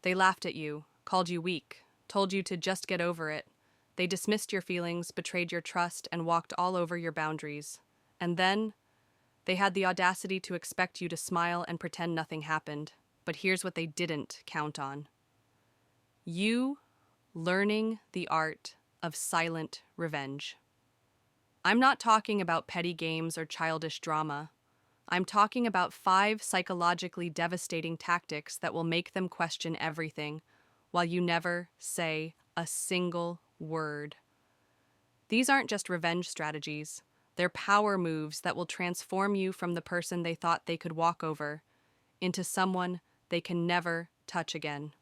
They laughed at you, called you weak, told you to just get over it. They dismissed your feelings, betrayed your trust, and walked all over your boundaries. And then, they had the audacity to expect you to smile and pretend nothing happened. But here's what they didn't count on. You learning the art of silent revenge. I'm not talking about petty games or childish drama. I'm talking about 5 psychologically devastating tactics that will make them question everything, while you never say a single word. These aren't just revenge strategies. They're power moves that will transform you from the person they thought they could walk over into someone they can never touch again.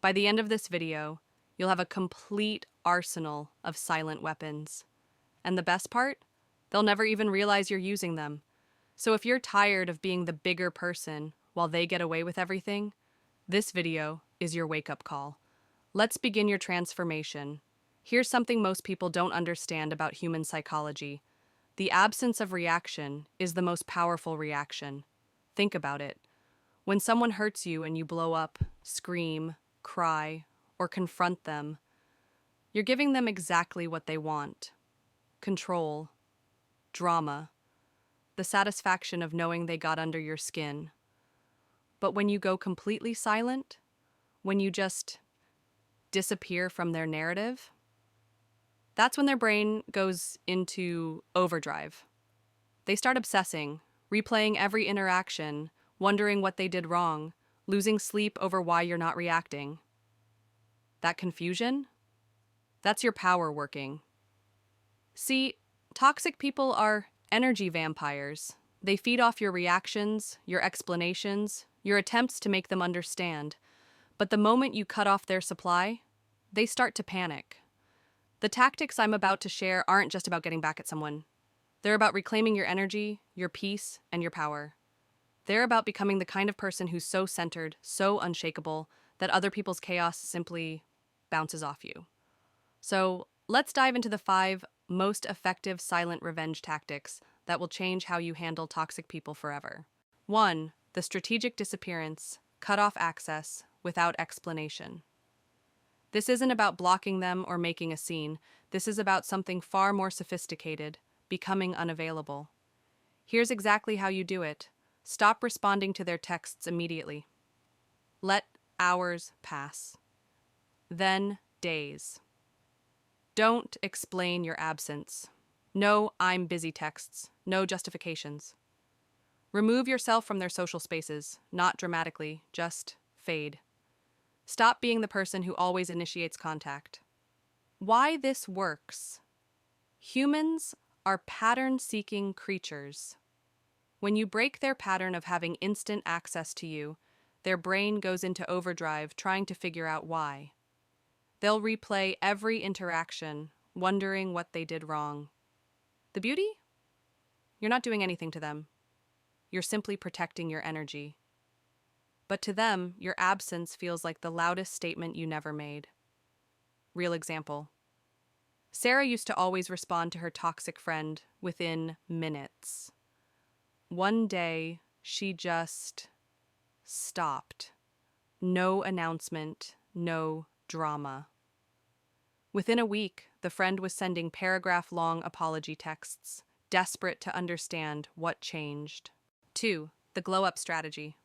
By the end of this video, you'll have a complete arsenal of silent weapons. And the best part? They'll never even realize you're using them. So if you're tired of being the bigger person while they get away with everything, this video is your wake-up call. Let's begin your transformation. Here's something most people don't understand about human psychology. The absence of reaction is the most powerful reaction. Think about it. When someone hurts you and you blow up, scream, cry, or confront them, you're giving them exactly what they want. Control, drama, the satisfaction of knowing they got under your skin. But when you go completely silent, when you just disappear from their narrative, that's when their brain goes into overdrive. They start obsessing, replaying every interaction, wondering what they did wrong, losing sleep over why you're not reacting. That confusion? That's your power working. See, toxic people are energy vampires. They feed off your reactions, your explanations, your attempts to make them understand. But the moment you cut off their supply, they start to panic. The tactics I'm about to share aren't just about getting back at someone. They're about reclaiming your energy, your peace, and your power. They're about becoming the kind of person who's so centered, so unshakable, that other people's chaos simply bounces off you. So let's dive into the 5 most effective silent revenge tactics that will change how you handle toxic people forever. 1. The strategic disappearance. Cut off access without explanation. This isn't about blocking them or making a scene. This is about something far more sophisticated, becoming unavailable. Here's exactly how you do it. Stop responding to their texts immediately. Let hours pass. Then days. Don't explain your absence. No "I'm busy" texts. No justifications. Remove yourself from their social spaces, not dramatically, just fade. Stop being the person who always initiates contact. Why this works? Humans are pattern-seeking creatures. When you break their pattern of having instant access to you, their brain goes into overdrive trying to figure out why. They'll replay every interaction, wondering what they did wrong. The beauty? You're not doing anything to them. You're simply protecting your energy. But to them, your absence feels like the loudest statement you never made. Real example. Sarah used to always respond to her toxic friend within minutes. One day, she just stopped. No announcement, no drama. Within a week, the friend was sending paragraph-long apology texts, desperate to understand what changed. 2. The glow-up strategy.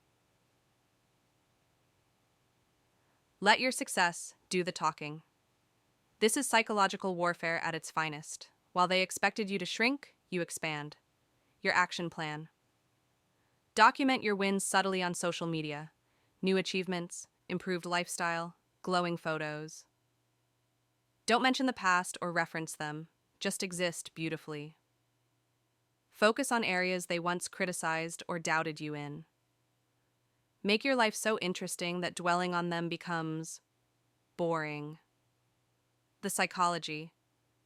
Let your success do the talking. This is psychological warfare at its finest. While they expected you to shrink, you expand. Your action plan. Document your wins subtly on social media. New achievements, improved lifestyle, glowing photos. Don't mention the past or reference them. Just exist beautifully. Focus on areas they once criticized or doubted you in. Make your life so interesting that dwelling on them becomes boring. The psychology.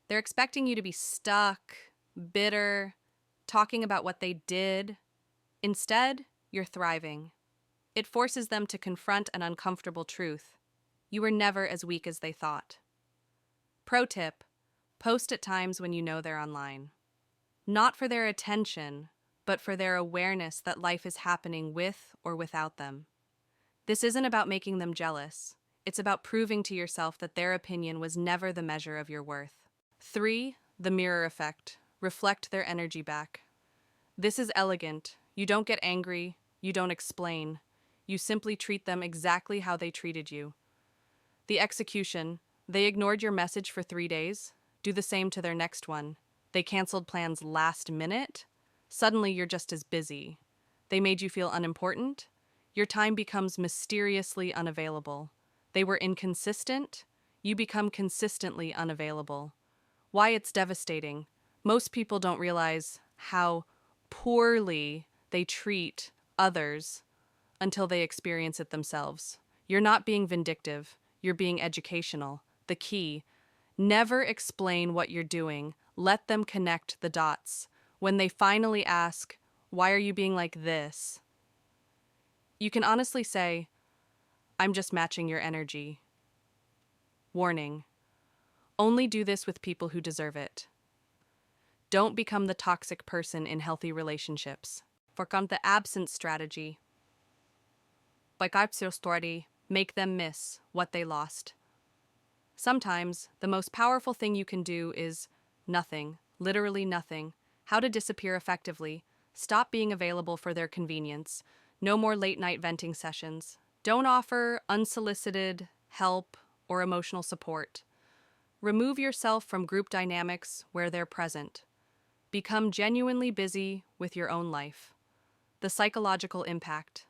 They're expecting you to be stuck, bitter, talking about what they did. Instead, you're thriving. It forces them to confront an uncomfortable truth. You were never as weak as they thought. Pro tip: post at times when you know they're online. Not for their attention, but for their awareness that life is happening with or without them. This isn't about making them jealous. It's about proving to yourself that their opinion was never the measure of your worth. 3. The mirror effect. Reflect their energy back. This is elegant. You don't get angry. You don't explain. You simply treat them exactly how they treated you. The execution. They ignored your message for 3 days. Do the same to their next one. They canceled plans last minute. Suddenly you're just as busy. They made you feel unimportant. Your time becomes mysteriously unavailable. They were inconsistent. You become consistently unavailable. Why it's devastating. Most people don't realize how poorly they treat others until they experience it themselves. You're not being vindictive. You're being educational. The key: never explain what you're doing. Let them connect the dots. When they finally ask, "Why are you being like this?" you can honestly say, "I'm just matching your energy." Warning: only do this with people who deserve it. Don't become the toxic person in healthy relationships. Work on the absence strategy. Make them miss what they lost. Sometimes, the most powerful thing you can do is nothing, literally nothing. How to disappear effectively. Stop being available for their convenience. No more late-night venting sessions. Don't offer unsolicited help or emotional support. Remove yourself from group dynamics where they're present. Become genuinely busy with your own life. The psychological impact.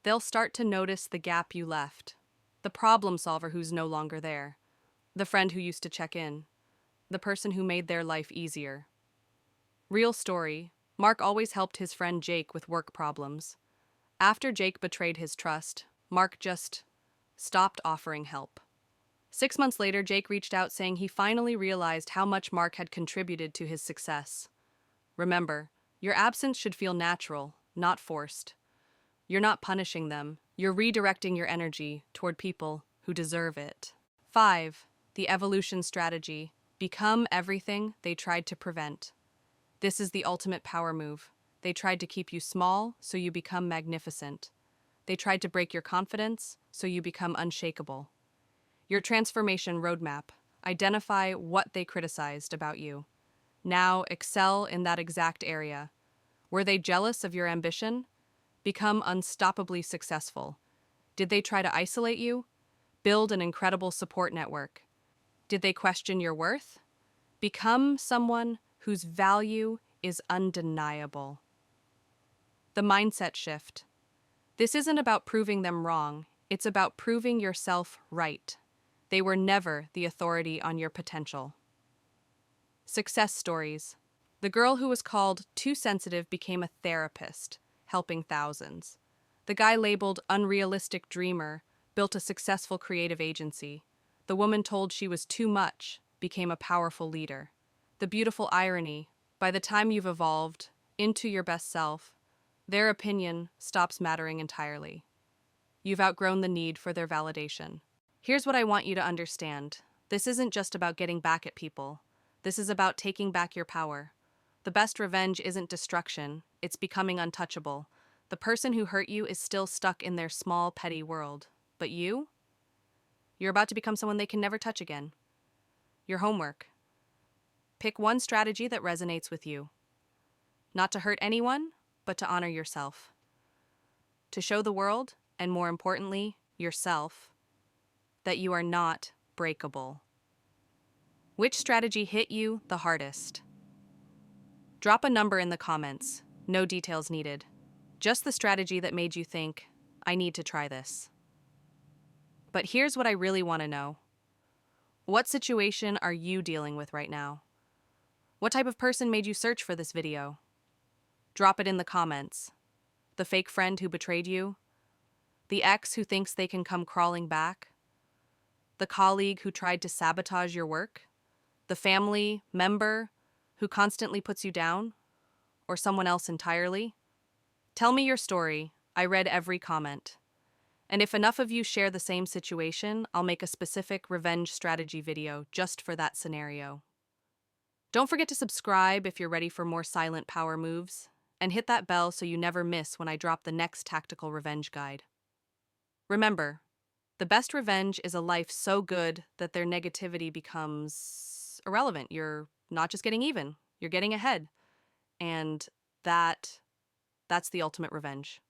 They'll start to notice the gap you left. The problem solver who's no longer there. The friend who used to check in. The person who made their life easier. Real story: Mark always helped his friend Jake with work problems. After Jake betrayed his trust, Mark just stopped offering help. 6 months later, Jake reached out saying he finally realized how much Mark had contributed to his success. Remember, your absence should feel natural, not forced. You're not punishing them. You're redirecting your energy toward people who deserve it. 5. The evolution strategy. Become everything they tried to prevent. This is the ultimate power move. They tried to keep you small, so you become magnificent. They tried to break your confidence, so you become unshakable. Your transformation roadmap. Identify what they criticized about you. Now excel in that exact area. Were they jealous of your ambition? Become unstoppably successful. Did they try to isolate you? Build an incredible support network. Did they question your worth? Become someone whose value is undeniable. The mindset shift. This isn't about proving them wrong. It's about proving yourself right. They were never the authority on your potential. Success stories. The girl who was called too sensitive became a therapist, helping thousands. The guy labeled unrealistic dreamer built a successful creative agency. The woman told she was too much became a powerful leader. The beautiful irony: by the time you've evolved into your best self, their opinion stops mattering entirely. You've outgrown the need for their validation. Here's what I want you to understand. This isn't just about getting back at people. This is about taking back your power. The best revenge isn't destruction, it's becoming untouchable. The person who hurt you is still stuck in their small, petty world. But you're about to become someone they can never touch again. Your homework. Pick one strategy that resonates with you. Not to hurt anyone, but to honor yourself. To show the world, and more importantly, yourself, that you are not breakable. Which strategy hit you the hardest? Drop a number in the comments. No details needed. Just the strategy that made you think, I need to try this. But here's what I really want to know. What situation are you dealing with right now? What type of person made you search for this video? Drop it in the comments. The fake friend who betrayed you? The ex who thinks they can come crawling back? The colleague who tried to sabotage your work? The family member who constantly puts you down? Or someone else entirely? Tell me your story. I read every comment. And if enough of you share the same situation, I'll make a specific revenge strategy video just for that scenario. Don't forget to subscribe if you're ready for more silent power moves, and hit that bell so you never miss when I drop the next tactical revenge guide. Remember, the best revenge is a life so good that their negativity becomes irrelevant. You're not just getting even, you're getting ahead. And that that's the ultimate revenge.